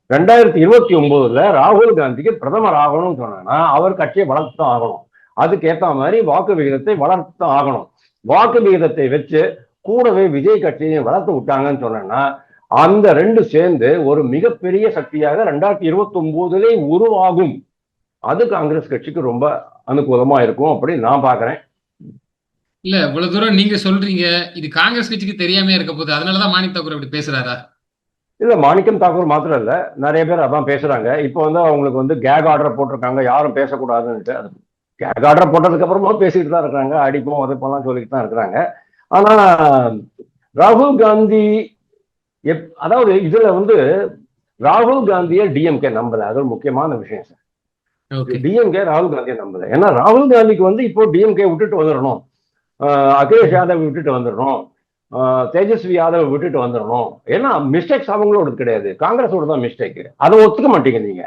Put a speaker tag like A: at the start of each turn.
A: 2029 ராகுல் காந்திக்கு பிரதமர் ஆகணும்னு சொன்னா அவர் கட்சியை வளர்த்து ஆகணும். அதுக்கு ஏத்த மாதிரி வாக்கு விகிதத்தை வளர்த்து ஆகணும். வாக்கு விகிதத்தை வச்சு கூடவே விஜய் கட்சியை வளர்த்து விட்டாங்கன்னு சொன்னா அந்த ரெண்டு சேர்ந்து ஒரு மிகப்பெரிய சக்தியாக 2029 உருவாகும். அது காங்கிரஸ் கட்சிக்கு ரொம்ப அனுகூலமா இருக்கும் அப்படின்னு நான் பாக்குறேன்.
B: இல்ல இவ்வளவு தூரம் நீங்க சொல்றீங்க, இது காங்கிரஸ் கட்சிக்கு தெரியாம இருக்க போகுது, அதனாலதான் மாணிக் தாக்கூர் அப்படி பேசுறாரா?
A: இல்ல, மாணிக்கம் தாக்கூர் மாத்திரம் இல்ல, நிறைய பேர் அதான் பேசுறாங்க. இப்போ அவங்களுக்கு கேக் ஆர்டர் போட்டிருக்காங்க, யாரும் பேசக்கூடாதுன்னுட்டு. கேக் ஆர்டர் போட்டதுக்கு அப்புறமா பேசிட்டு தான் இருக்கிறாங்க, அடிப்போம் உதைப்போம்லாம் சொல்லிட்டு தான் இருக்கிறாங்க. ஆனா ராகுல் காந்தி அதாவது இதுல ராகுல் காந்தியை டிஎம்கே நம்பல, அது ஒரு முக்கியமான விஷயம் சார். டிஎம்கே ராகுல் காந்தியை நம்பல. ஏன்னா ராகுல் காந்திக்கு இப்போ டிஎம்கே விட்டுட்டு வந்துடணும், அகிலேஷ் யாதவ் விட்டுட்டு வந்துடணும், தேஜஸ்வி யாதவ் விட்டுட்டு வந்துடணும். ஏன்னா மிஸ்டேக்ஸ் அவங்களோட கிடையாது, காங்கிரஸோட தான் மிஸ்டேக். அதை ஒத்துக்க மாட்டீங்க நீங்க.